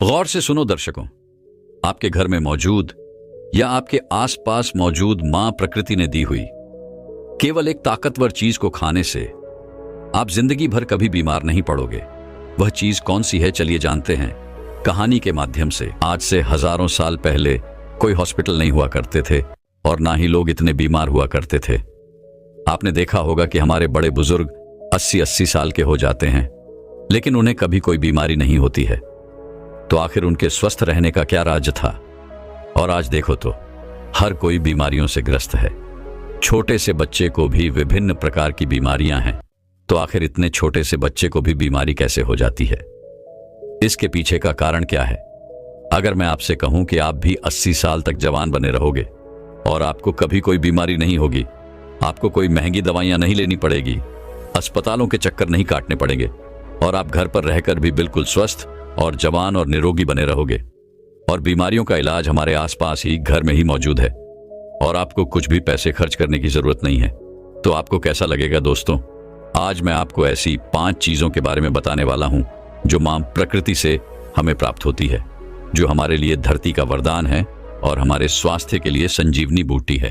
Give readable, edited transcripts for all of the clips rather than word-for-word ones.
गौर से सुनो दर्शकों, आपके घर में मौजूद या आपके आसपास मौजूद मां प्रकृति ने दी हुई केवल एक ताकतवर चीज को खाने से आप जिंदगी भर कभी बीमार नहीं पड़ोगे। वह चीज कौन सी है, चलिए जानते हैं कहानी के माध्यम से। आज से हजारों साल पहले कोई हॉस्पिटल नहीं हुआ करते थे और ना ही लोग इतने बीमार हुआ करते थे। आपने देखा होगा कि हमारे बड़े बुजुर्ग 80-80 साल के हो जाते हैं, लेकिन उन्हें कभी कोई बीमारी नहीं होती है। तो आखिर उनके स्वस्थ रहने का क्या राज था? और आज देखो तो हर कोई बीमारियों से ग्रस्त है। छोटे से बच्चे को भी विभिन्न प्रकार की बीमारियां हैं। तो आखिर इतने छोटे से बच्चे को भी बीमारी कैसे हो जाती है? इसके पीछे का कारण क्या है? अगर मैं आपसे कहूं कि आप भी 80 साल तक जवान बने रहोगे और आपको कभी कोई बीमारी नहीं होगी, आपको कोई महंगी दवाइयां नहीं लेनी पड़ेगी, अस्पतालों के चक्कर नहीं काटने पड़ेंगे और आप घर पर रहकर भी बिल्कुल स्वस्थ और जवान और निरोगी बने रहोगे और बीमारियों का इलाज हमारे आसपास ही घर में ही मौजूद है और आपको कुछ भी पैसे खर्च करने की जरूरत नहीं है, तो आपको कैसा लगेगा दोस्तों? आज मैं आपको ऐसी 5 चीजों के बारे में बताने वाला हूं जो मां प्रकृति से हमें प्राप्त होती है, जो हमारे लिए धरती का वरदान है और हमारे स्वास्थ्य के लिए संजीवनी बूटी है।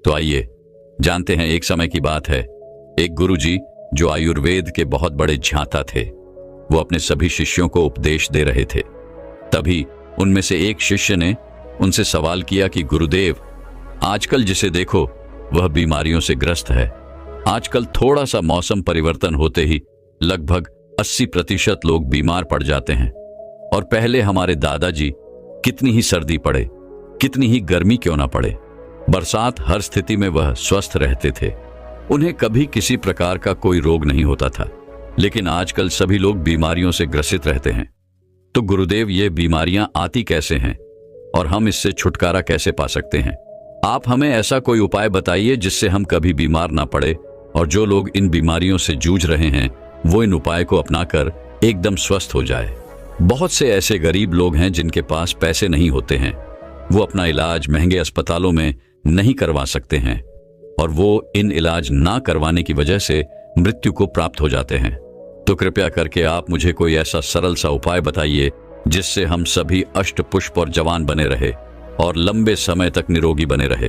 तो आइए जानते हैं। एक समय की बात है, एक गुरुजी जो आयुर्वेद के बहुत बड़े झांता थे, वो अपने सभी शिष्यों को उपदेश दे रहे थे। तभी उनमें से एक शिष्य ने उनसे सवाल किया कि गुरुदेव, आजकल जिसे देखो वह बीमारियों से ग्रस्त है। आजकल थोड़ा सा मौसम परिवर्तन होते ही लगभग 80% लोग बीमार पड़ जाते हैं। और पहले हमारे दादाजी कितनी ही सर्दी पड़े, कितनी ही गर्मी क्यों ना पड़े, बरसात, हर स्थिति में वह स्वस्थ रहते थे। उन्हें कभी किसी प्रकार का कोई रोग नहीं होता था। लेकिन आजकल सभी लोग बीमारियों से ग्रसित रहते हैं। तो गुरुदेव, ये बीमारियां आती कैसे हैं और हम इससे छुटकारा कैसे पा सकते हैं? आप हमें ऐसा कोई उपाय बताइए जिससे हम कभी बीमार ना पड़े और जो लोग इन बीमारियों से जूझ रहे हैं वो इन उपाय को अपनाकर एकदम स्वस्थ हो जाए। बहुत से ऐसे गरीब लोग हैं जिनके पास पैसे नहीं होते हैं, वो अपना इलाज महंगे अस्पतालों में नहीं करवा सकते हैं और वो इन इलाज ना करवाने की वजह से मृत्यु को प्राप्त हो जाते हैं। तो कृपया करके आप मुझे कोई ऐसा सरल सा उपाय बताइए जिससे हम सभी अष्ट पुष्प और जवान बने रहे और लंबे समय तक निरोगी बने रहे,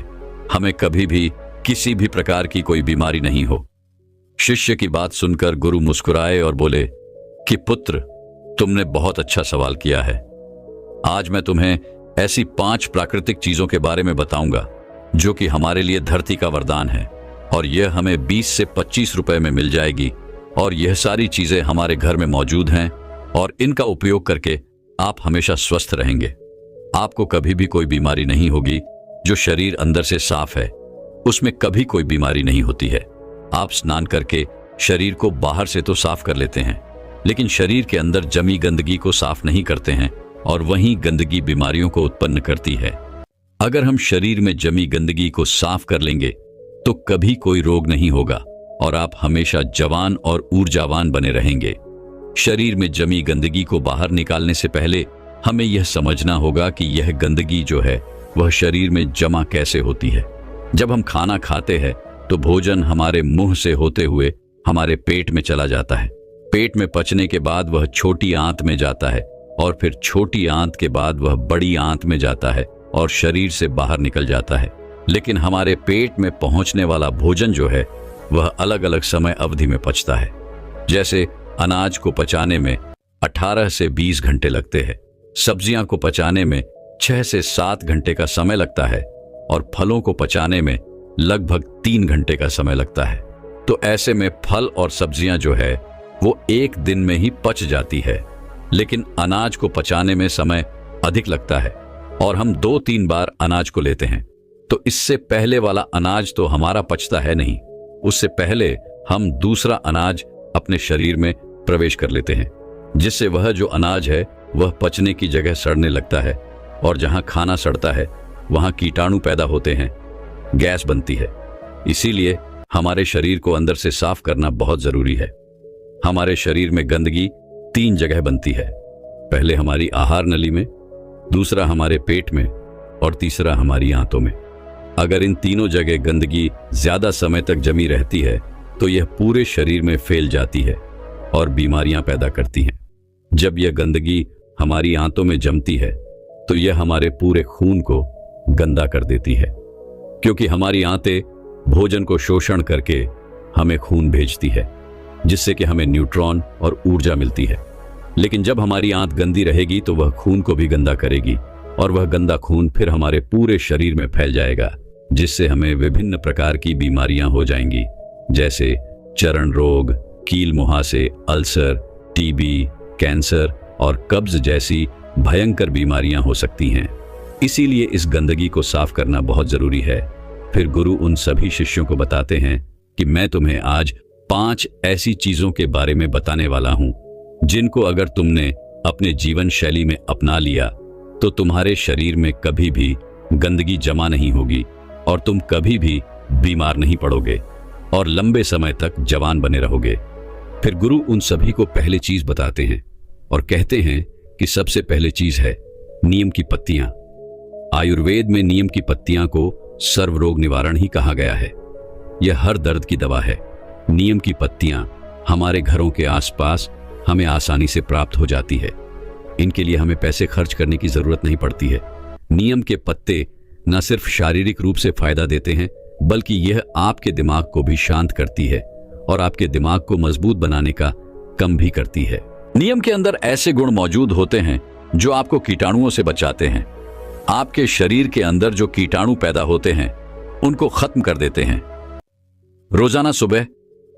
हमें कभी भी किसी भी प्रकार की कोई बीमारी नहीं हो। शिष्य की बात सुनकर गुरु मुस्कुराए और बोले कि पुत्र, तुमने बहुत अच्छा सवाल किया है। आज मैं तुम्हें ऐसी 5 प्राकृतिक चीजों के बारे में बताऊंगा जो कि हमारे लिए धरती का वरदान है और यह हमें 20 से 25 रुपए में मिल जाएगी। और यह सारी चीजें हमारे घर में मौजूद हैं और इनका उपयोग करके आप हमेशा स्वस्थ रहेंगे। आपको कभी भी कोई बीमारी नहीं होगी। जो शरीर अंदर से साफ है उसमें कभी कोई बीमारी नहीं होती है। आप स्नान करके शरीर को बाहर से तो साफ कर लेते हैं, लेकिन शरीर के अंदर जमी गंदगी को साफ नहीं करते हैं और वही गंदगी बीमारियों को उत्पन्न करती है। अगर हम शरीर में जमी गंदगी को साफ कर लेंगे तो कभी कोई रोग नहीं होगा और आप हमेशा जवान और ऊर्जावान बने रहेंगे। शरीर में जमी गंदगी को बाहर निकालने से पहले हमें यह समझना होगा कि यह गंदगी जो है वह शरीर में जमा कैसे होती है। जब हम खाना खाते हैं तो भोजन हमारे मुंह से होते हुए हमारे पेट में चला जाता है। पेट में पचने के बाद वह छोटी आंत में जाता है और फिर छोटी आंत के बाद वह बड़ी आंत में जाता है और शरीर से बाहर निकल जाता है। लेकिन हमारे पेट में पहुंचने वाला भोजन जो है वह अलग अलग समय अवधि में पचता है। जैसे अनाज को पचाने में 18 से 20 घंटे लगते हैं, सब्जियां को पचाने में 6 से 7 घंटे का समय लगता है और फलों को पचाने में लगभग 3 घंटे का समय लगता है। तो ऐसे में फल और सब्जियां जो है वो एक दिन में ही पच जाती है, लेकिन अनाज को पचाने में समय अधिक लगता है और हम 2-3 बार अनाज को लेते हैं। तो इससे पहले वाला अनाज तो हमारा पचता है नहीं, उससे पहले हम दूसरा अनाज अपने शरीर में प्रवेश कर लेते हैं, जिससे वह जो अनाज है वह पचने की जगह सड़ने लगता है और जहां खाना सड़ता है वहां कीटाणु पैदा होते हैं, गैस बनती है। इसीलिए हमारे शरीर को अंदर से साफ करना बहुत जरूरी है। हमारे शरीर में गंदगी 3 जगह बनती है, पहले हमारी आहार नली में, दूसरा हमारे पेट में और तीसरा हमारी आंतों में। अगर इन तीनों जगह गंदगी ज्यादा समय तक जमी रहती है तो यह पूरे शरीर में फैल जाती है और बीमारियां पैदा करती हैं। जब यह गंदगी हमारी आंतों में जमती है तो यह हमारे पूरे खून को गंदा कर देती है, क्योंकि हमारी आंतें भोजन को शोषण करके हमें खून भेजती है, जिससे कि हमें न्यूट्रॉन और ऊर्जा मिलती है। लेकिन जब हमारी आंत गंदी रहेगी तो वह खून को भी गंदा करेगी, और वह गंदा खून फिर हमारे पूरे शरीर में फैल जाएगा, जिससे हमें विभिन्न प्रकार की बीमारियां हो जाएंगी, जैसे चरण रोग, कील मुहासे, अल्सर, टीबी, कैंसर और कब्ज जैसी भयंकर बीमारियां हो सकती हैं। इसीलिए इस गंदगी को साफ करना बहुत जरूरी है। फिर गुरु उन सभी शिष्यों को बताते हैं कि मैं तुम्हें आज 5 ऐसी चीजों के बारे में बताने वाला हूं, जिनको अगर तुमने अपने जीवन शैली में अपना लिया तो तुम्हारे शरीर में कभी भी गंदगी जमा नहीं होगी और तुम कभी भी बीमार नहीं पड़ोगे और लंबे समय तक जवान बने रहोगे। फिर गुरु उन सभी को पहली चीज बताते हैं और कहते हैं कि सबसे पहली चीज है नीम की पत्तियां। आयुर्वेद में नीम की पत्तियां को सर्व रोग निवारण ही कहा गया है। यह हर दर्द की दवा है। नीम की पत्तियां हमारे घरों के आसपास हमें आसानी से प्राप्त हो जाती है। इनके लिए हमें पैसे खर्च करने की जरूरत नहीं पड़ती है। नीम के पत्ते न सिर्फ शारीरिक रूप से फायदा देते हैं, बल्कि यह आपके दिमाग को भी शांत करती है और आपके दिमाग को मजबूत बनाने का काम भी करती है। नीम के अंदर ऐसे गुण मौजूद होते हैं जो आपको कीटाणुओं से बचाते हैं। आपके शरीर के अंदर जो कीटाणु पैदा होते हैं उनको खत्म कर देते हैं। रोजाना सुबह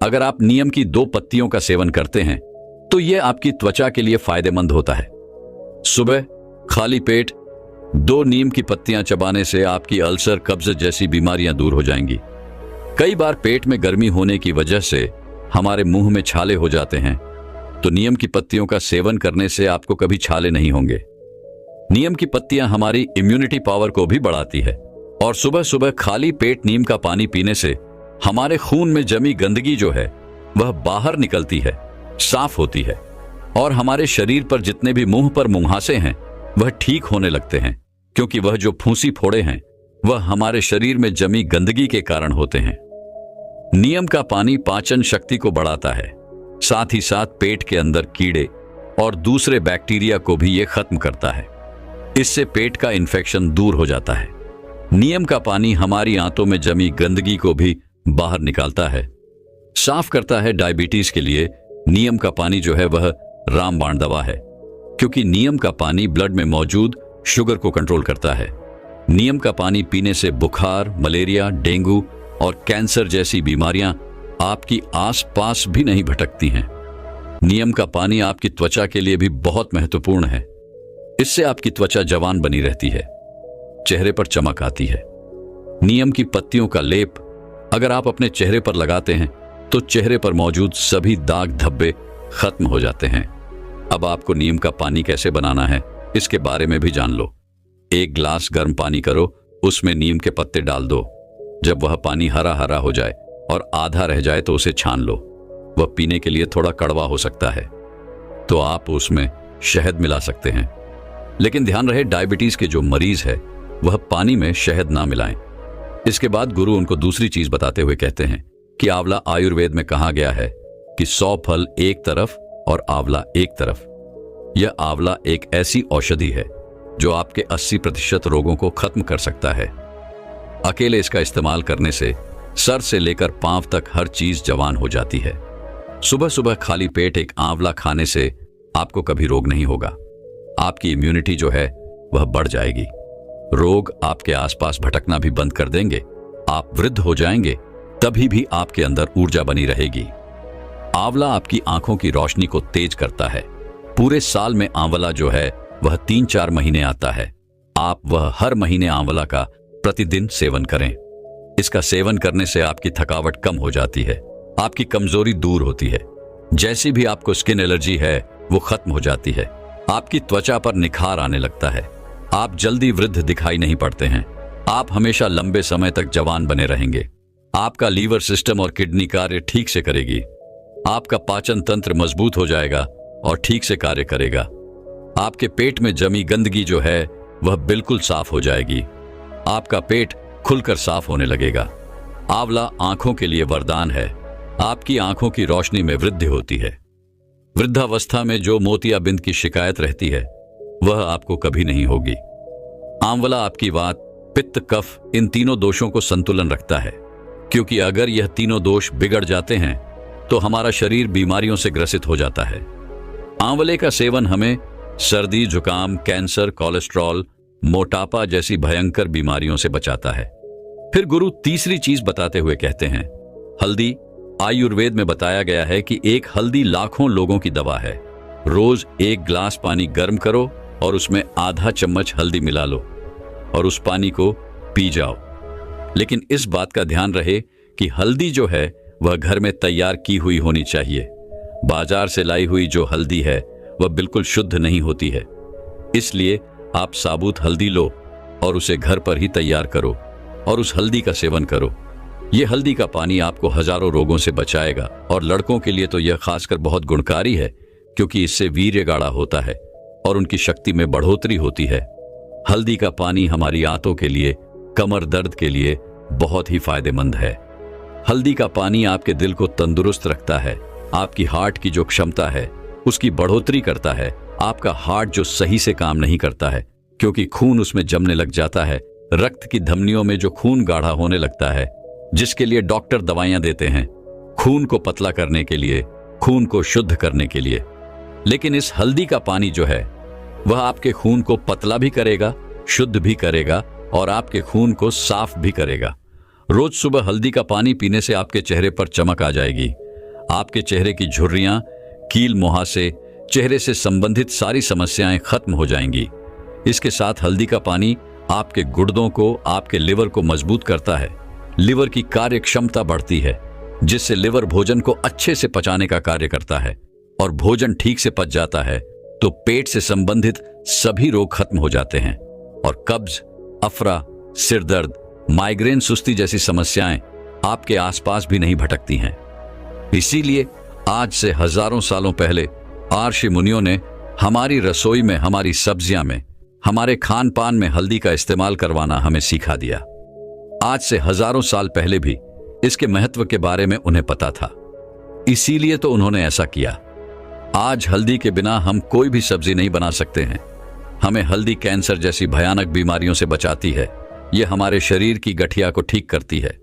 अगर आप नीम की 2 पत्तियों का सेवन करते हैं तो यह आपकी त्वचा के लिए फायदेमंद होता है। सुबह खाली पेट 2 नीम की पत्तियां चबाने से आपकी अल्सर, कब्ज जैसी बीमारियां दूर हो जाएंगी। कई बार पेट में गर्मी होने की वजह से हमारे मुंह में छाले हो जाते हैं, तो नीम की पत्तियों का सेवन करने से आपको कभी छाले नहीं होंगे। नीम की पत्तियां हमारी इम्यूनिटी पावर को भी बढ़ाती है और सुबह सुबह खाली पेट नीम का पानी पीने से हमारे खून में जमी गंदगी जो है वह बाहर निकलती है, साफ होती है और हमारे शरीर पर जितने भी मुंह पर मुंहासे हैं वह ठीक होने लगते हैं, क्योंकि वह जो फूंसी फोड़े हैं वह हमारे शरीर में जमी गंदगी के कारण होते हैं। नीम का पानी पाचन शक्ति को बढ़ाता है, साथ ही साथ पेट के अंदर कीड़े और दूसरे बैक्टीरिया को भी यह खत्म करता है। इससे पेट का इन्फेक्शन दूर हो जाता है। नीम का पानी हमारी आंतों में जमी गंदगी को भी बाहर निकालता है, साफ करता है। डायबिटीज के लिए नीम का पानी जो है वह रामबाण दवा है, क्योंकि नीम का पानी ब्लड में मौजूद शुगर को कंट्रोल करता है। नीम का पानी पीने से बुखार, मलेरिया, डेंगू और कैंसर जैसी बीमारियां आपकी आसपास भी नहीं भटकती हैं। नीम का पानी आपकी त्वचा के लिए भी बहुत महत्वपूर्ण है। इससे आपकी त्वचा जवान बनी रहती है, चेहरे पर चमक आती है। नीम की पत्तियों का लेप अगर आप अपने चेहरे पर लगाते हैं तो चेहरे पर मौजूद सभी दाग धब्बे खत्म हो जाते हैं। अब आपको नीम का पानी कैसे बनाना है इसके बारे में भी जान लो। 1 गिलास गर्म पानी करो, उसमें नीम के पत्ते डाल दो। जब वह पानी हरा हरा हो जाए और आधा रह जाए तो उसे छान लो। वह पीने के लिए थोड़ा कड़वा हो सकता है, तो आप उसमें शहद मिला सकते हैं। लेकिन ध्यान रहे, डायबिटीज के जो मरीज है वह पानी में शहद ना मिलाएं। इसके बाद गुरु उनको दूसरी चीज बताते हुए कहते हैं कि आंवला आयुर्वेद में कहा गया है कि 100 फल एक तरफ और आंवला एक तरफ। यह आंवला एक ऐसी औषधि है जो आपके 80% रोगों को खत्म कर सकता है। अकेले इसका इस्तेमाल करने से सर से लेकर पांव तक हर चीज जवान हो जाती है। सुबह सुबह खाली पेट एक आंवला खाने से आपको कभी रोग नहीं होगा। आपकी इम्यूनिटी जो है वह बढ़ जाएगी। रोग आपके आसपास भटकना भी बंद कर देंगे। आप वृद्ध हो जाएंगे, तभी भी आपके अंदर ऊर्जा बनी रहेगी। आंवला आपकी आंखों की रोशनी को तेज करता है। पूरे साल में आंवला जो है वह 3-4 महीने आता है। आप वह हर महीने आंवला का प्रतिदिन सेवन करें। इसका सेवन करने से आपकी थकावट कम हो जाती है, आपकी कमजोरी दूर होती है। जैसी भी आपको स्किन एलर्जी है वो खत्म हो जाती है। आपकी त्वचा पर निखार आने लगता है। आप जल्दी वृद्ध दिखाई नहीं पड़ते हैं। आप हमेशा लंबे समय तक जवान बने रहेंगे। आपका लीवर सिस्टम और किडनी कार्य ठीक से करेगी। आपका पाचन तंत्र मजबूत हो जाएगा और ठीक से कार्य करेगा। आपके पेट में जमी गंदगी जो है वह बिल्कुल साफ हो जाएगी। आपका पेट खुलकर साफ होने लगेगा। आंवला आंखों के लिए वरदान है। आपकी आंखों की रोशनी में वृद्धि होती है। वृद्धावस्था में जो मोतियाबिंद की शिकायत रहती है वह आपको कभी नहीं होगी। आंवला आपकी वात, पित्त, कफ इन तीनों दोषों को संतुलन रखता है, क्योंकि अगर यह तीनों दोष बिगड़ जाते हैं तो हमारा शरीर बीमारियों से ग्रसित हो जाता है। आंवले का सेवन हमें सर्दी, जुकाम, कैंसर, कोलेस्ट्रॉल, मोटापा जैसी भयंकर बीमारियों से बचाता है। फिर गुरु तीसरी चीज बताते हुए कहते हैं, हल्दी। आयुर्वेद में बताया गया है कि एक हल्दी लाखों लोगों की दवा है। रोज 1 गिलास पानी गर्म करो और उसमें आधा चम्मच हल्दी मिला लो और उस पानी को पी जाओ। लेकिन इस बात का ध्यान रहे कि हल्दी जो है वह घर में तैयार की हुई होनी चाहिए। बाजार से लाई हुई जो हल्दी है वह बिल्कुल शुद्ध नहीं होती है। इसलिए आप साबुत हल्दी लो और उसे घर पर ही तैयार करो और उस हल्दी का सेवन करो। यह हल्दी का पानी आपको हजारों रोगों से बचाएगा और लड़कों के लिए तो यह खासकर बहुत गुणकारी है, क्योंकि इससे वीर्य गाढ़ा होता है और उनकी शक्ति में बढ़ोतरी होती है। हल्दी का पानी हमारी आंतों के लिए, कमर दर्द के लिए बहुत ही फायदेमंद है। हल्दी का पानी आपके दिल को तंदुरुस्त रखता है, आपकी हार्ट की जो क्षमता है उसकी बढ़ोतरी करता है। आपका हार्ट जो सही से काम नहीं करता है क्योंकि खून उसमें जमने लग जाता है, रक्त की धमनियों में जो खून गाढ़ा होने लगता है, जिसके लिए डॉक्टर दवाइयां देते हैं खून को पतला करने के लिए, खून को शुद्ध करने के लिए। लेकिन इस हल्दी का पानी जो है वह आपके खून को पतला भी करेगा, शुद्ध भी करेगा और आपके खून को साफ भी करेगा। रोज सुबह हल्दी का पानी पीने से आपके चेहरे पर चमक आ जाएगी। आपके चेहरे की झुर्रियां, कील, मुहासे, चेहरे से संबंधित सारी समस्याएं खत्म हो जाएंगी। इसके साथ हल्दी का पानी आपके गुर्दों को, आपके लिवर को मजबूत करता है। लिवर की कार्य क्षमता बढ़ती है, जिससे लिवर भोजन को अच्छे से पचाने का कार्य करता है और भोजन ठीक से पच जाता है तो पेट से संबंधित सभी रोग खत्म हो जाते हैं और कब्ज, अफरा, सिर दर्द, माइग्रेन, सुस्ती जैसी समस्याएं आपके आसपास भी नहीं भटकती हैं। इसीलिए आज से हजारों सालों पहले ऋषि मुनियों ने हमारी रसोई में, हमारी सब्जियां में, हमारे खान पान में हल्दी का इस्तेमाल करवाना हमें सिखा दिया। आज से हजारों साल पहले भी इसके महत्व के बारे में उन्हें पता था, इसीलिए तो उन्होंने ऐसा किया। आज हल्दी के बिना हम कोई भी सब्जी नहीं बना सकते हैं। हमें हल्दी कैंसर जैसी भयानक बीमारियों से बचाती है। यह हमारे शरीर की गठिया को ठीक करती है,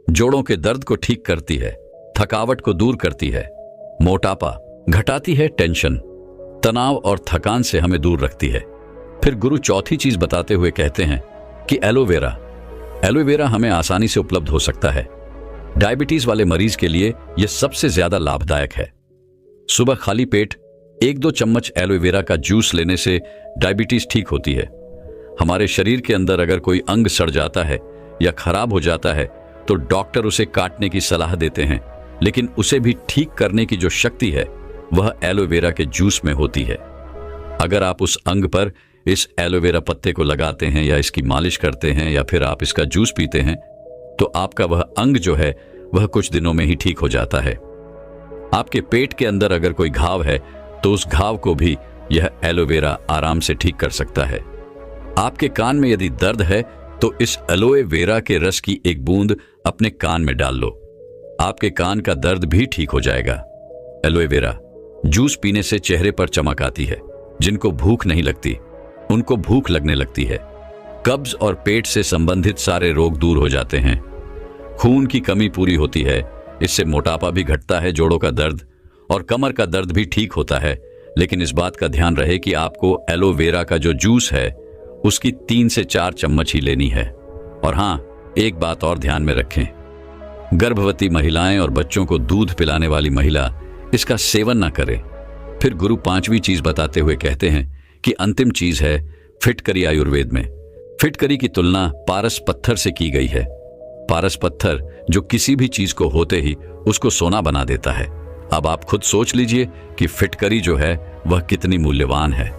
जोड़ों के दर्द को ठीक करती है, थकावट को दूर करती है, मोटापा घटाती है, टेंशन, तनाव और थकान से हमें दूर रखती है। फिर गुरु चौथी चीज बताते हुए कहते हैं कि एलोवेरा। एलोवेरा हमें आसानी से उपलब्ध हो सकता है। डायबिटीज वाले मरीज के लिए यह सबसे ज्यादा लाभदायक है। सुबह खाली पेट 1-2 चम्मच एलोवेरा का जूस लेने से डायबिटीज ठीक होती है। हमारे शरीर के अंदर अगर कोई अंग सड़ जाता है या खराब हो जाता है तो डॉक्टर उसे काटने की सलाह देते हैं, लेकिन उसे भी ठीक करने की जो शक्ति है वह एलोवेरा के जूस में होती है। अगर आप उस अंग पर इस एलोवेरा पत्ते को लगाते हैं या इसकी मालिश करते हैं या फिर आप इसका जूस पीते हैं तो आपका वह अंग जो है वह कुछ दिनों में ही ठीक हो जाता है। आपके पेट के अंदर अगर कोई घाव है तो उस घाव को भी यह एलोवेरा आराम से ठीक कर सकता है। आपके कान में यदि दर्द है तो इस एलोए वेरा के रस की एक बूंद अपने कान में डाल लो, आपके कान का दर्द भी ठीक हो जाएगा। एलोए वेरा जूस पीने से चेहरे पर चमक आती है। जिनको भूख नहीं लगती उनको भूख लगने लगती है। कब्ज और पेट से संबंधित सारे रोग दूर हो जाते हैं। खून की कमी पूरी होती है, इससे मोटापा भी घटता है, जोड़ों का दर्द और कमर का दर्द भी ठीक होता है। लेकिन इस बात का ध्यान रहे कि आपको एलोवेरा का जो जूस है उसकी 3 से 4 चम्मच ही लेनी है। और हाँ, एक बात और ध्यान में रखें, गर्भवती महिलाएं और बच्चों को दूध पिलाने वाली महिला इसका सेवन ना करें। फिर गुरु 5वीं चीज बताते हुए कहते हैं कि अंतिम चीज है फिटकरी। आयुर्वेद में फिटकरी की तुलना पारस पत्थर से की गई है। पारस पत्थर जो किसी भी चीज को होते ही उसको सोना बना देता है। अब आप खुद सोच लीजिए कि फिटकरी जो है वह कितनी मूल्यवान है।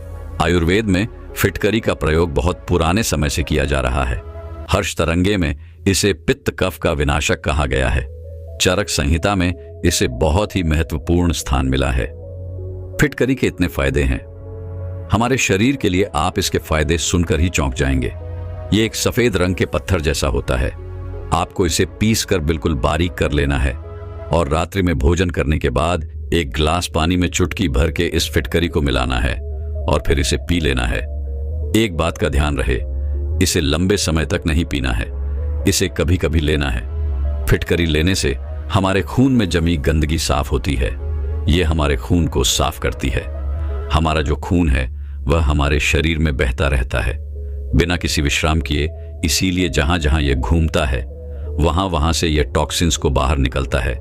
आयुर्वेद में फिटकरी का प्रयोग बहुत पुराने समय से किया जा रहा है। हर्षतरंगे में इसे पित्त कफ का विनाशक कहा गया है। चरक संहिता में इसे बहुत ही महत्वपूर्ण स्थान मिला है। फिटकरी के इतने फायदे हैं हमारे शरीर के लिए, आप इसके फायदे सुनकर ही चौंक जाएंगे। ये एक सफेद रंग के पत्थर जैसा होता है। आपको इसे पीस कर बिल्कुल बारीक कर लेना है और रात्रि में भोजन करने के बाद 1 गिलास पानी में चुटकी भर के इस फिटकरी को मिलाना है और फिर इसे पी लेना है। एक बात का ध्यान रहे, इसे लंबे समय तक नहीं पीना है, इसे कभी कभी लेना है। फिटकरी लेने से हमारे खून में जमी गंदगी साफ होती है। यह हमारे खून को साफ करती है। हमारा जो खून है वह हमारे शरीर में बहता रहता है बिना किसी विश्राम किए, इसीलिए जहां जहां यह घूमता है वहां वहां से यह टॉक्सिन्स को बाहर निकलता है।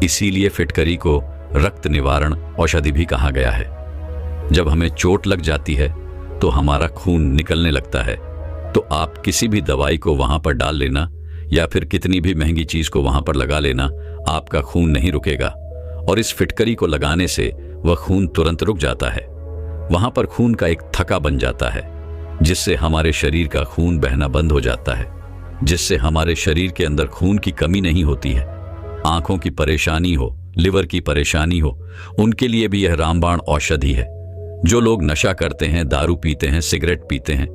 इसीलिए फिटकरी को रक्त निवारण औषधि भी कहा गया है। जब हमें चोट लग जाती है तो हमारा खून निकलने लगता है, तो आप किसी भी दवाई को वहां पर डाल लेना या फिर कितनी भी महंगी चीज को वहां पर लगा लेना, आपका खून नहीं रुकेगा। और इस फिटकरी को लगाने से वह खून तुरंत रुक जाता है। वहां पर खून का एक थक्का बन जाता है, जिससे हमारे शरीर का खून बहना बंद हो जाता है, जिससे हमारे शरीर के अंदर खून की कमी नहीं होती है। आंखों की परेशानी हो, लिवर की परेशानी हो, उनके लिए भी यह रामबाण औषधि है। जो लोग नशा करते हैं, दारू पीते हैं, सिगरेट पीते हैं,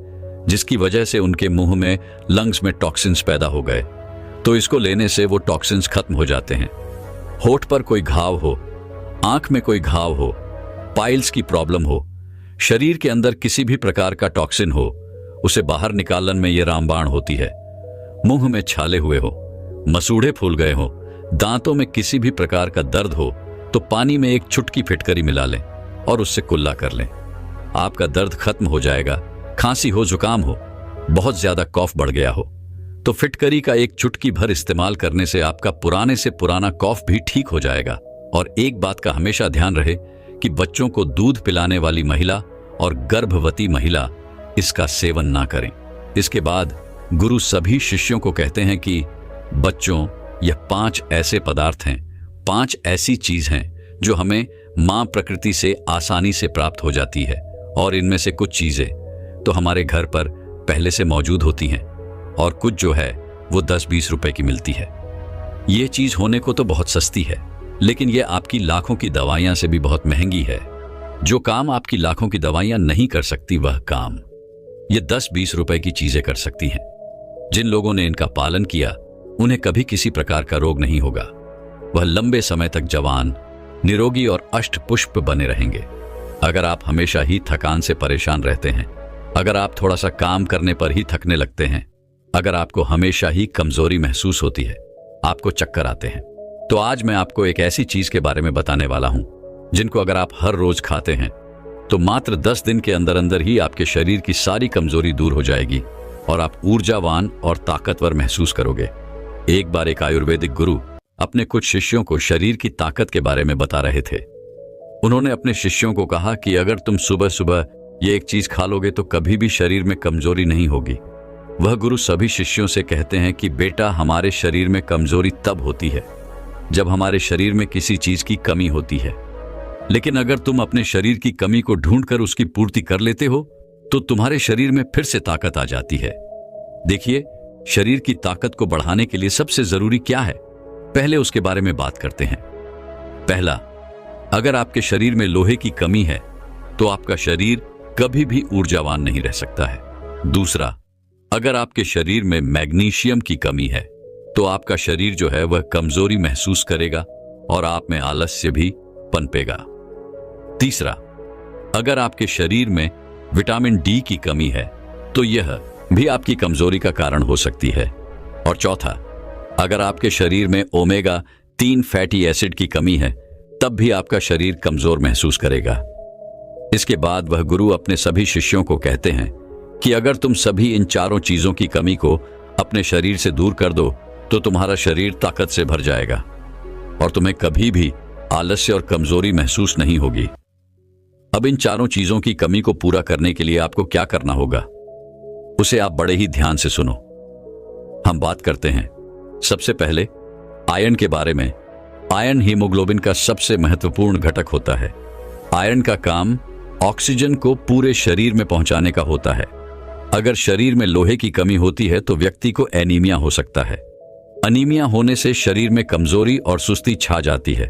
जिसकी वजह से उनके मुंह में, लंग्स में टॉक्सिन्स पैदा हो गए, तो इसको लेने से वो टॉक्सिन्स खत्म हो जाते हैं। होठ पर कोई घाव हो, आंख में कोई घाव हो, पाइल्स की प्रॉब्लम हो, शरीर के अंदर किसी भी प्रकार का टॉक्सिन हो, उसे बाहर निकालन में यह रामबाण होती है। मुंह में छाले हुए हो, मसूड़े फूल गए हो, दांतों में किसी भी प्रकार का दर्द हो, तो पानी में एक चुटकी फिटकरी मिला लें और उससे कुल्ला कर लें। आपका दर्द खत्म हो जाएगा। खांसी हो, जुकाम हो, बहुत ज्यादा कॉफ बढ़ गया हो, तो फिटकरी का एक चुटकी भर इस्तेमाल करने से आपका पुराने से पुराना कॉफ भी ठीक हो जाएगा। और एक बात का हमेशा ध्यान रहे कि बच्चों को दूध पिलाने वाली महिला और गर्भवती महिला इसका सेवन ना करें। इसके बाद गुरु सभी शिष्यों को कहते हैं कि बच्चों, यह 5 ऐसे पदार्थ हैं, 5 ऐसी चीज हैं जो हमें मां प्रकृति से आसानी से प्राप्त हो जाती है। और इनमें से कुछ चीजें तो हमारे घर पर पहले से मौजूद होती हैं और कुछ जो है वो 10-20 रुपए की मिलती है। ये चीज होने को तो बहुत सस्ती है, लेकिन ये आपकी लाखों की दवाइयां से भी बहुत महंगी है। जो काम आपकी लाखों की दवाइयां नहीं कर सकती, वह काम ये 10-20 रुपए की चीजें कर सकती हैं। जिन लोगों ने इनका पालन किया उन्हें कभी किसी प्रकार का रोग नहीं होगा। वह लंबे समय तक जवान, निरोगी और अष्टपुष्प बने रहेंगे। अगर आप हमेशा ही थकान से परेशान रहते हैं, अगर आप थोड़ा सा काम करने पर ही थकने लगते हैं, अगर आपको हमेशा ही कमजोरी महसूस होती है, आपको चक्कर आते हैं, तो आज मैं आपको एक ऐसी चीज के बारे में बताने वाला हूं जिनको अगर आप हर रोज खाते हैं तो मात्र 10 दिन के अंदर अंदर ही आपके शरीर की सारी कमजोरी दूर हो जाएगी और आप ऊर्जावान और ताकतवर महसूस करोगे। एक बार एक आयुर्वेदिक गुरु अपने कुछ शिष्यों को शरीर की ताकत के बारे में बता रहे थे। उन्होंने अपने शिष्यों को कहा कि अगर तुम सुबह सुबह ये एक चीज खा लोगे तो कभी भी शरीर में कमजोरी नहीं होगी। वह गुरु सभी शिष्यों से कहते हैं कि बेटा, हमारे शरीर में कमजोरी तब होती है जब हमारे शरीर में किसी चीज की कमी होती है, लेकिन अगर तुम अपने शरीर की कमी को ढूंढकर उसकी पूर्ति कर लेते हो तो तुम्हारे शरीर में फिर से ताकत आ जाती है। देखिए, शरीर की ताकत को बढ़ाने के लिए सबसे जरूरी क्या है, पहले उसके बारे में बात करते हैं। पहला, अगर आपके शरीर में लोहे की कमी है तो आपका शरीर कभी भी ऊर्जावान नहीं रह सकता है। दूसरा, अगर आपके शरीर में मैग्नीशियम की कमी है तो आपका शरीर जो है वह कमजोरी महसूस करेगा और आप में आलस्य भी पनपेगा। तीसरा, अगर आपके शरीर में विटामिन डी की कमी है तो यह भी आपकी कमजोरी का कारण हो सकती है। और चौथा, अगर आपके शरीर में ओमेगा 3 फैटी एसिड की कमी है तब भी आपका शरीर कमजोर महसूस करेगा। इसके बाद वह गुरु अपने सभी शिष्यों को कहते हैं कि अगर तुम सभी इन चारों चीजों की कमी को अपने शरीर से दूर कर दो तो तुम्हारा शरीर ताकत से भर जाएगा और तुम्हें कभी भी आलस्य और कमजोरी महसूस नहीं होगी। अब इन चारों चीजों की कमी को पूरा करने के लिए आपको क्या करना होगा, उसे आप बड़े ही ध्यान से सुनो। हम बात करते हैं सबसे पहले आयरन के बारे में। आयरन हीमोग्लोबिन का सबसे महत्वपूर्ण घटक होता है। आयरन का काम ऑक्सीजन को पूरे शरीर में पहुंचाने का होता है। अगर शरीर में लोहे की कमी होती है तो व्यक्ति को एनीमिया हो सकता है। अनीमिया होने से शरीर में कमजोरी और सुस्ती छा जाती है।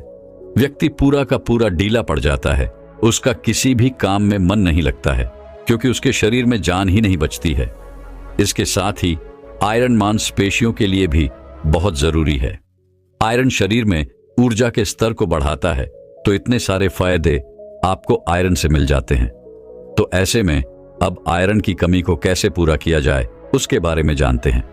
व्यक्ति पूरा का पूरा ढीला पड़ जाता है। उसका किसी भी काम में मन नहीं लगता है क्योंकि उसके शरीर में जान ही नहीं बचती है। इसके साथ ही आयरन मांसपेशियों के लिए भी बहुत जरूरी है। आयरन शरीर में ऊर्जा के स्तर को बढ़ाता है, तो इतने सारे फायदे आपको आयरन से मिल जाते हैं। तो ऐसे में अब आयरन की कमी को कैसे पूरा किया जाए उसके बारे में जानते हैं।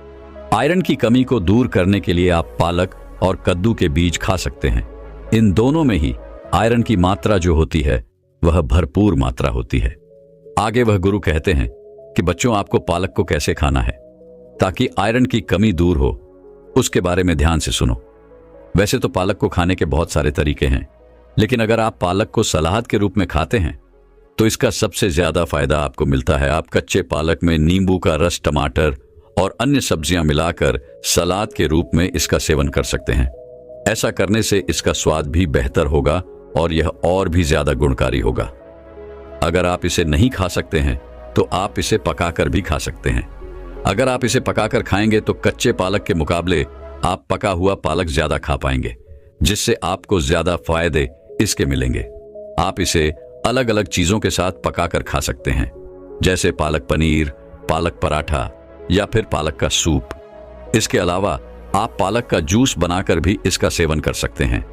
आयरन की कमी को दूर करने के लिए आप पालक और कद्दू के बीज खा सकते हैं। इन दोनों में ही आयरन की मात्रा जो होती है वह भरपूर मात्रा होती है। आगे वह गुरु कहते हैं कि बच्चों, आपको पालक को कैसे खाना है ताकि आयरन की कमी दूर हो, उसके बारे में ध्यान से सुनो। वैसे तो पालक को खाने के बहुत सारे तरीके हैं, लेकिन अगर आप पालक को सलाद के रूप में खाते हैं तो इसका सबसे ज्यादा फायदा आपको मिलता है। आप कच्चे पालक में नींबू का रस, टमाटर और अन्य सब्जियां मिलाकर सलाद के रूप में इसका सेवन कर सकते हैं। ऐसा करने से इसका स्वाद भी बेहतर होगा और यह और भी ज्यादा गुणकारी होगा। अगर आप इसे नहीं खा सकते हैं तो आप इसे पकाकर भी खा सकते हैं। अगर आप इसे पकाकर खाएंगे तो कच्चे पालक के मुकाबले आप पका हुआ पालक ज्यादा खा पाएंगे, जिससे आपको ज्यादा फायदे इसके मिलेंगे। आप इसे अलग अलग चीजों के साथ पकाकर खा सकते हैं, जैसे पालक पनीर, पालक पराठा या फिर पालक का सूप। इसके अलावा आप पालक का जूस बनाकर भी इसका सेवन कर सकते हैं।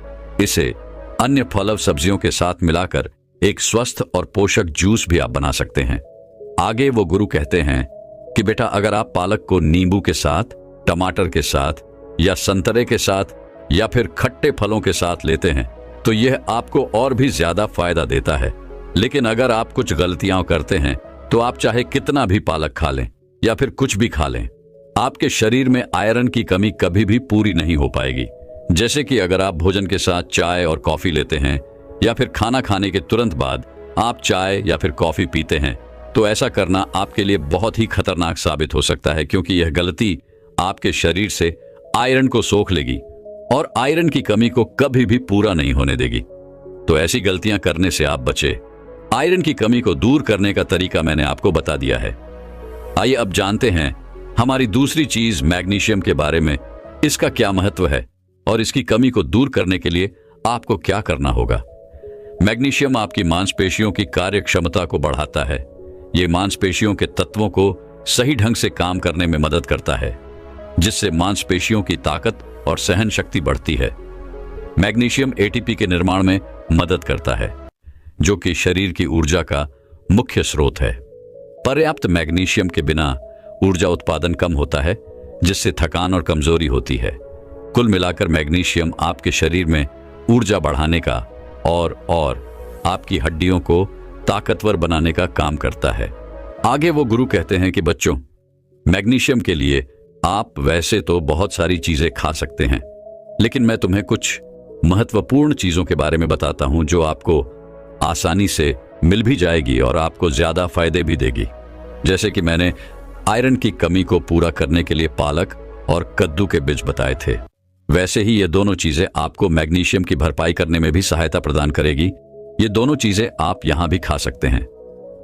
इसे अन्य फल और सब्जियों के साथ मिलाकर एक स्वस्थ और पोषक जूस भी आप बना सकते हैं। आगे वो गुरु कहते हैं कि बेटा, अगर आप पालक को नींबू के साथ, टमाटर के साथ या संतरे के साथ या फिर खट्टे फलों के साथ लेते हैं तो यह आपको और भी ज्यादा फायदा देता है। लेकिन अगर आप कुछ गलतियां करते हैं तो आप चाहे कितना भी पालक खा लें या फिर कुछ भी खा लें, आपके शरीर में आयरन की कमी कभी भी पूरी नहीं हो पाएगी। जैसे कि अगर आप भोजन के साथ चाय और कॉफी लेते हैं या फिर खाना खाने के तुरंत बाद आप चाय या फिर कॉफी पीते हैं, तो ऐसा करना आपके लिए बहुत ही खतरनाक साबित हो सकता है, क्योंकि यह गलती आपके शरीर से आयरन को सोख लेगी और आयरन की कमी को कभी भी पूरा नहीं होने देगी। तो ऐसी गलतियां करने से आप बचे। आयरन की कमी को दूर करने का तरीका मैंने आपको बता दिया है। आइए अब जानते हैं हमारी दूसरी चीज मैग्नीशियम के बारे में। इसका क्या महत्व है और इसकी कमी को दूर करने के लिए आपको क्या करना होगा। मैग्नीशियम आपकी मांसपेशियों की कार्य क्षमता को बढ़ाता है। ये मांसपेशियों के तत्वों को सही ढंग से काम करने में मदद करता है, जिससे मांसपेशियों की ताकत और सहन शक्ति बढ़ती है। मैग्नीशियम एटीपी के निर्माण में मदद करता है, जो कि शरीर की ऊर्जा का मुख्य स्रोत है। पर्याप्त मैग्नीशियम के बिना ऊर्जा उत्पादन कम होता है, जिससे थकान और कमजोरी होती है। कुल मिलाकर मैग्नीशियम आपके शरीर में ऊर्जा बढ़ाने का और आपकी हड्डियों को ताकतवर बनाने का काम करता है। आगे वो गुरु कहते हैं कि बच्चों, मैग्नीशियम के लिए आप वैसे तो बहुत सारी चीजें खा सकते हैं, लेकिन मैं तुम्हें कुछ महत्वपूर्ण चीजों के बारे में बताता हूं जो आपको आसानी से मिल भी जाएगी और आपको ज्यादा फायदे भी देगी। जैसे कि मैंने आयरन की कमी को पूरा करने के लिए पालक और कद्दू के बीज बताए थे, वैसे ही ये दोनों चीजें आपको मैग्नीशियम की भरपाई करने में भी सहायता प्रदान करेगी। ये दोनों चीजें आप यहां भी खा सकते हैं।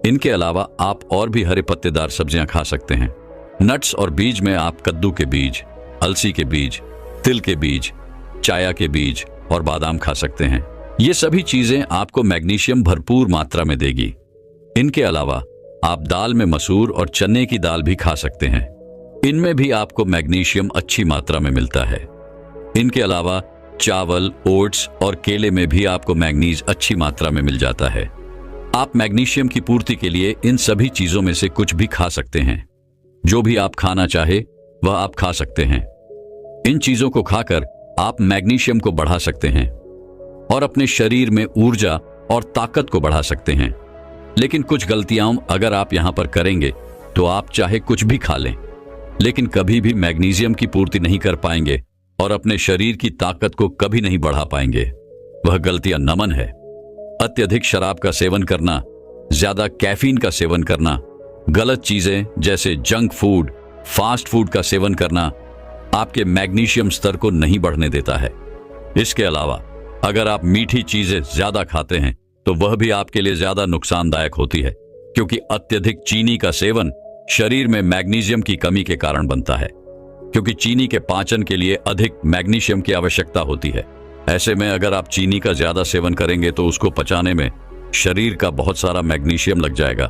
इनके अलावा आप और भी हरे पत्तेदार सब्जियां खा सकते हैं। नट्स और बीज में आप कद्दू के बीज, अलसी के बीज, तिल के बीज, चाया के बीज और बादाम खा सकते हैं। ये सभी चीजें आपको मैग्नीशियम भरपूर मात्रा में देगी। इनके अलावा आप दाल में मसूर और चने की दाल भी खा सकते हैं। इनमें भी आपको मैग्नीशियम अच्छी मात्रा में मिलता है। इनके अलावा चावल, ओट्स और केले में भी आपको मैग्नीज अच्छी मात्रा में मिल जाता है। आप मैग्नीशियम की पूर्ति के लिए इन सभी चीजों में से कुछ भी खा सकते हैं। जो भी आप खाना चाहे वह आप खा सकते हैं। इन चीजों को खाकर आप मैग्नीशियम को बढ़ा सकते हैं और अपने शरीर में ऊर्जा और ताकत को बढ़ा सकते हैं। लेकिन कुछ गलतियां अगर आप यहां पर करेंगे तो आप चाहे कुछ भी खा लें, लेकिन कभी भी मैग्नीशियम की पूर्ति नहीं कर पाएंगे और अपने शरीर की ताकत को कभी नहीं बढ़ा पाएंगे। वह गलतियां नमन है। अत्यधिक शराब का सेवन करना, ज्यादा कैफीन का सेवन करना, गलत चीजें जैसे जंक फूड, फास्ट फूड का सेवन करना आपके मैग्नीशियम स्तर को नहीं बढ़ने देता है। इसके अलावा अगर आप मीठी चीजें ज्यादा खाते हैं तो वह भी आपके लिए ज्यादा नुकसानदायक होती है, क्योंकि अत्यधिक चीनी का सेवन शरीर में मैग्नीशियम की कमी के कारण बनता है, क्योंकि चीनी के पाचन के लिए अधिक मैग्नीशियम की आवश्यकता होती है। ऐसे में अगर आप चीनी का ज्यादा सेवन करेंगे तो उसको पचाने में शरीर का बहुत सारा मैग्नीशियम लग जाएगा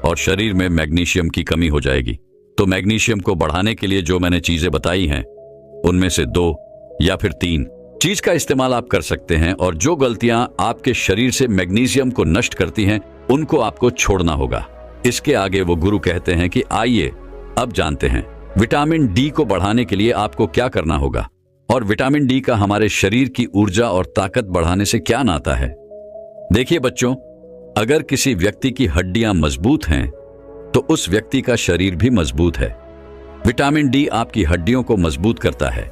और शरीर में मैग्नीशियम की कमी हो जाएगी। तो मैग्नीशियम को बढ़ाने के लिए जो मैंने चीजें बताई हैं उनमें से 2 या फिर 3 चीज का इस्तेमाल आप कर सकते हैं, और जो गलतियां आपके शरीर से मैग्नीशियम को नष्ट करती हैं उनको आपको छोड़ना होगा। इसके आगे वो गुरु कहते हैं कि आइए अब जानते हैं विटामिन डी को बढ़ाने के लिए आपको क्या करना होगा और विटामिन डी का हमारे शरीर की ऊर्जा और ताकत बढ़ाने से क्या नाता है। देखिए बच्चों, अगर किसी व्यक्ति की हड्डियां मजबूत हैं तो उस व्यक्ति का शरीर भी मजबूत है। विटामिन डी आपकी हड्डियों को मजबूत करता है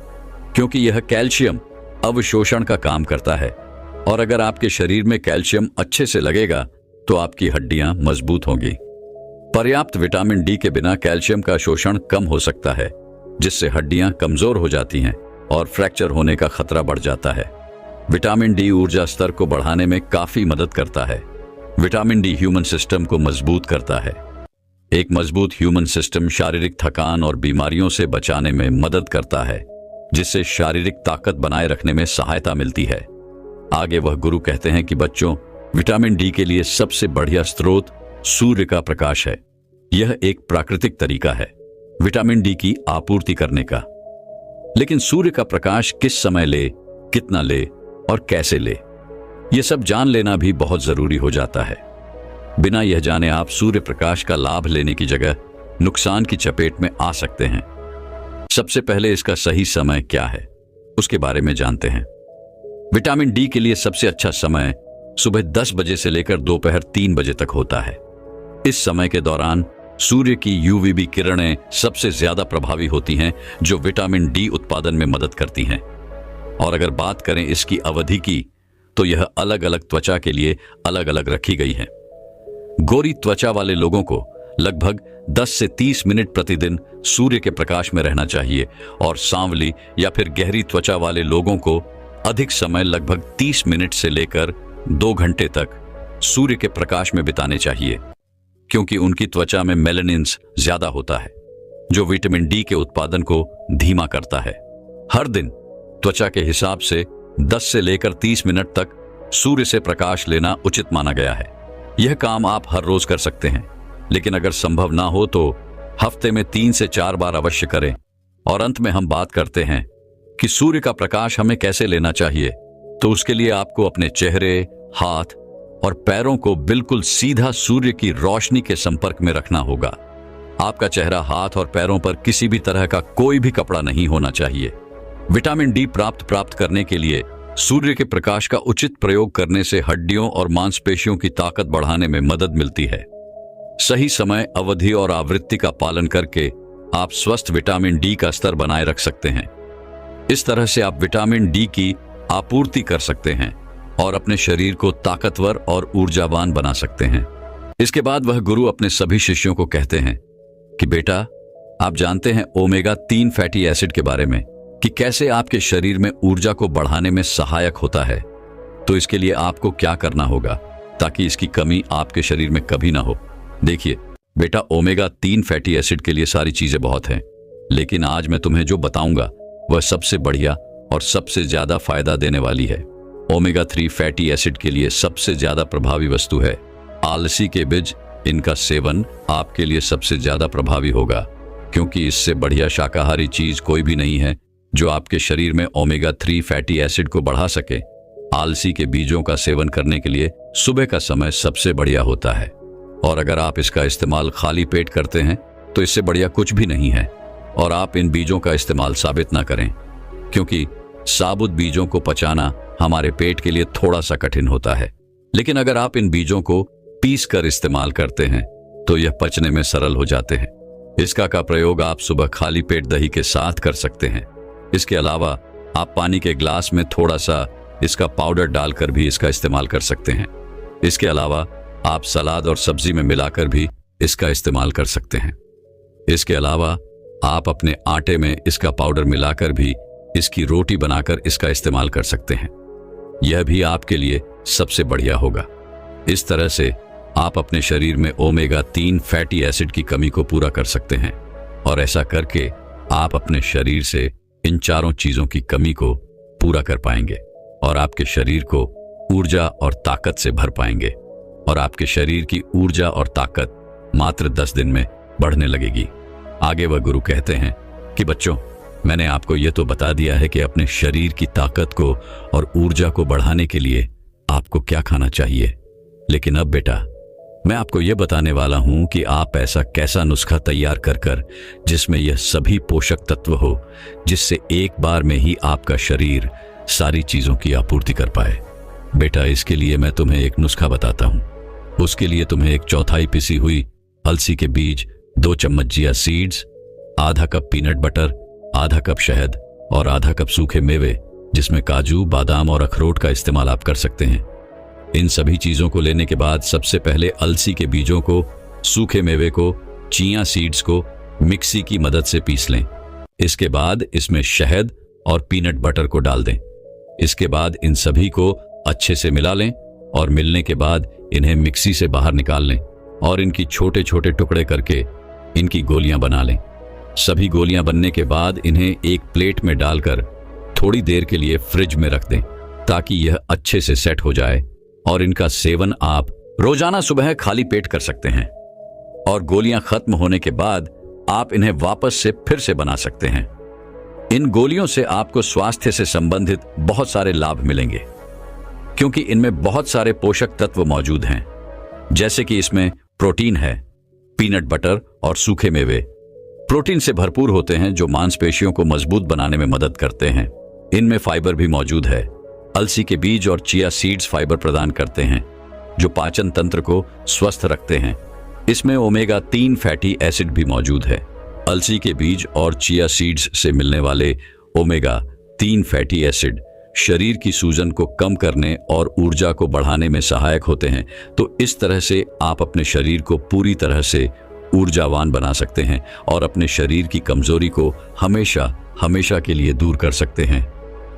क्योंकि यह कैल्शियम अवशोषण का काम करता है और अगर आपके शरीर में कैल्शियम अच्छे से लगेगा तो आपकी हड्डियां मजबूत होंगी। पर्याप्त विटामिन डी के बिना कैल्शियम का शोषण कम हो सकता है, जिससे हड्डियां कमजोर हो जाती हैं और फ्रैक्चर होने का खतरा बढ़ जाता है। विटामिन डी ऊर्जा स्तर को बढ़ाने में काफी मदद करता है। विटामिन डी ह्यूमन सिस्टम को मजबूत करता है। एक मजबूत ह्यूमन सिस्टम शारीरिक थकान और बीमारियों से बचाने में मदद करता है, जिससे शारीरिक ताकत बनाए रखने में सहायता मिलती है। आगे वह गुरु कहते हैं कि बच्चों, विटामिन डी के लिए सबसे बढ़िया स्रोत सूर्य का प्रकाश है। यह एक प्राकृतिक तरीका है विटामिन डी की आपूर्ति करने का। लेकिन सूर्य का प्रकाश किस समय ले, कितना ले और कैसे ले, यह सब जान लेना भी बहुत जरूरी हो जाता है। बिना यह जाने आप सूर्य प्रकाश का लाभ लेने की जगह नुकसान की चपेट में आ सकते हैं। सबसे पहले इसका सही समय क्या है, उसके बारे में जानते हैं। विटामिन डी के लिए सबसे अच्छा समय सुबह 10 बजे से लेकर दोपहर 3 बजे तक होता है। इस समय के दौरान सूर्य की यूवीबी किरणें सबसे ज्यादा प्रभावी होती हैं, जो विटामिन डी उत्पादन में मदद करती हैं। और अगर बात करें इसकी अवधि की, तो यह अलग अलग त्वचा के लिए अलग अलग रखी गई है। गोरी त्वचा वाले लोगों को लगभग 10 से 30 मिनट प्रतिदिन सूर्य के प्रकाश में रहना चाहिए और सांवली या फिर गहरी त्वचा वाले लोगों को अधिक समय लगभग 30 मिनट से लेकर 2 घंटे तक सूर्य के प्रकाश में बिताने चाहिए, क्योंकि उनकी त्वचा में मेलानिन्स ज्यादा होता है, जो विटामिन डी के उत्पादन को धीमा करता है। हर दिन त्वचा के हिसाब से 10 से लेकर 30 मिनट तक सूर्य से प्रकाश लेना उचित माना गया है। यह काम आप हर रोज कर सकते हैं, लेकिन अगर संभव ना हो तो हफ्ते में 3 से 4 बार अवश्य करें। और अंत में हम बात करते हैं कि सूर्य का प्रकाश हमें कैसे लेना चाहिए। तो उसके लिए आपको अपने चेहरे, हाथ और पैरों को बिल्कुल सीधा सूर्य की रोशनी के संपर्क में रखना होगा। आपका चेहरा, हाथ और पैरों पर किसी भी तरह का कोई भी कपड़ा नहीं होना चाहिए। विटामिन डी प्राप्त करने के लिए सूर्य के प्रकाश का उचित प्रयोग करने से हड्डियों और मांसपेशियों की ताकत बढ़ाने में मदद मिलती है। सही समय, अवधि और आवृत्ति का पालन करके आप स्वस्थ विटामिन डी का स्तर बनाए रख सकते हैं। इस तरह से आप विटामिन डी की आपूर्ति कर सकते हैं और अपने शरीर को ताकतवर और ऊर्जावान बना सकते हैं। इसके बाद वह गुरु अपने सभी शिष्यों को कहते हैं कि बेटा, आप जानते हैं ओमेगा 3 फैटी एसिड के बारे में, कि कैसे आपके शरीर में ऊर्जा को बढ़ाने में सहायक होता है। तो इसके लिए आपको क्या करना होगा ताकि इसकी कमी आपके शरीर में कभी ना हो। देखिए बेटा, ओमेगा 3 फैटी एसिड के लिए सारी चीजें बहुत हैं, लेकिन आज मैं तुम्हें जो बताऊंगा वह सबसे बढ़िया और सबसे ज्यादा फायदा देने वाली है। ओमेगा 3 फैटी एसिड के लिए सबसे ज्यादा प्रभावी वस्तु है आलसी के बीज। इनका सेवन आपके लिए सबसे ज्यादा प्रभावी होगा, क्योंकि इससे बढ़िया शाकाहारी चीज कोई भी नहीं है जो आपके शरीर में ओमेगा 3 फैटी एसिड को बढ़ा सके। आलसी के बीजों का सेवन करने के लिए सुबह का समय सबसे बढ़िया होता है, और अगर आप इसका इस्तेमाल खाली पेट करते हैं तो इससे बढ़िया कुछ भी नहीं है। और आप इन बीजों का इस्तेमाल साबित ना करें, क्योंकि साबुत बीजों को पचाना हमारे पेट के लिए थोड़ा सा कठिन होता है। लेकिन अगर आप इन बीजों को पीस कर इस्तेमाल करते हैं तो यह पचने में सरल हो जाते हैं। इसका का प्रयोग आप सुबह खाली पेट दही के साथ कर सकते हैं। इसके अलावा आप पानी के ग्लास में थोड़ा सा इसका पाउडर डालकर भी इसका इस्तेमाल कर सकते हैं। इसके अलावा आप सलाद और सब्जी में मिलाकर भी इसका इस्तेमाल कर सकते हैं। इसके अलावा आप अपने आटे में इसका पाउडर मिलाकर भी इसकी रोटी बनाकर इसका इस्तेमाल कर सकते हैं। यह भी आपके लिए सबसे बढ़िया होगा। इस तरह से आप अपने शरीर में ओमेगा 3 फैटी एसिड की कमी को पूरा कर सकते हैं, और ऐसा करके आप अपने शरीर से इन चारों चीजों की कमी को पूरा कर पाएंगे और आपके शरीर को ऊर्जा और ताकत से भर पाएंगे, और आपके शरीर की ऊर्जा और ताकत मात्र 10 दिन में बढ़ने लगेगी। आगे वह गुरु कहते हैं कि बच्चों, मैंने आपको यह तो बता दिया है कि अपने शरीर की ताकत को और ऊर्जा को बढ़ाने के लिए आपको क्या खाना चाहिए, लेकिन अब बेटा मैं आपको यह बताने वाला हूं कि आप ऐसा कैसा नुस्खा तैयार कर जिसमें यह सभी पोषक तत्व हो, जिससे एक बार में ही आपका शरीर सारी चीजों की आपूर्ति कर पाए। बेटा, इसके लिए मैं तुम्हें एक नुस्खा बताता हूं। उसके लिए तुम्हें 1/4 पिसी हुई अलसी के बीज, 2 चम्मच चिया सीड्स, आधा कप पीनट बटर, आधा कप शहद और आधा कप सूखे मेवे, जिसमें काजू, बादाम और अखरोट का इस्तेमाल आप कर सकते हैं। इन सभी चीजों को लेने के बाद सबसे पहले अलसी के बीजों को, सूखे मेवे को, चिया सीड्स को मिक्सी की मदद से पीस लें। इसके बाद इसमें शहद और पीनट बटर को डाल दें। इसके बाद इन सभी को अच्छे से मिला लें और मिलने के बाद इन्हें मिक्सी से बाहर निकाल लें और इनकी छोटे छोटे टुकड़े करके इनकी गोलियां बना लें। सभी गोलियां बनने के बाद इन्हें एक प्लेट में डालकर थोड़ी देर के लिए फ्रिज में रख दें ताकि यह अच्छे से सेट हो जाए और इनका सेवन आप रोजाना सुबह खाली पेट कर सकते हैं। और गोलियां खत्म होने के बाद आप इन्हें वापस से फिर से बना सकते हैं। इन गोलियों से आपको स्वास्थ्य से संबंधित बहुत सारे लाभ मिलेंगे, क्योंकि इनमें बहुत सारे पोषक तत्व मौजूद हैं। जैसे कि इसमें प्रोटीन है, पीनट बटर और सूखे मेवे प्रोटीन से भरपूर होते हैं जो मांसपेशियों को मजबूत बनाने में मदद करते हैं। इनमें फाइबर भी मौजूद है। अलसी के बीज और चिया सीड्स फाइबर प्रदान करते हैं जो पाचन तंत्र को स्वस्थ रखते हैं। इसमें ओमेगा 3 फैटी एसिड भी मौजूद है। अलसी के बीज और चिया सीड्स से मिलने वाले ओमेगा 3 फैटी एसिड शरीर की सूजन को कम करने और ऊर्जा को बढ़ाने में सहायक होते हैं। तो इस तरह से आप अपने शरीर को पूरी तरह से ऊर्जावान बना सकते हैं और अपने शरीर की कमजोरी को हमेशा हमेशा के लिए दूर कर सकते हैं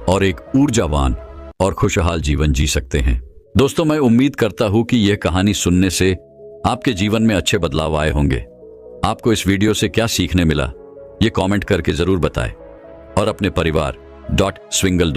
और एक ऊर्जावान और खुशहाल जीवन जी सकते हैं। दोस्तों, मैं उम्मीद करता हूं कि यह कहानी सुनने से आपके जीवन में अच्छे बदलाव आए होंगे। आपको इस वीडियो से क्या सीखने मिला, ये कमेंट करके जरूर बताएं और अपने परिवार.swingle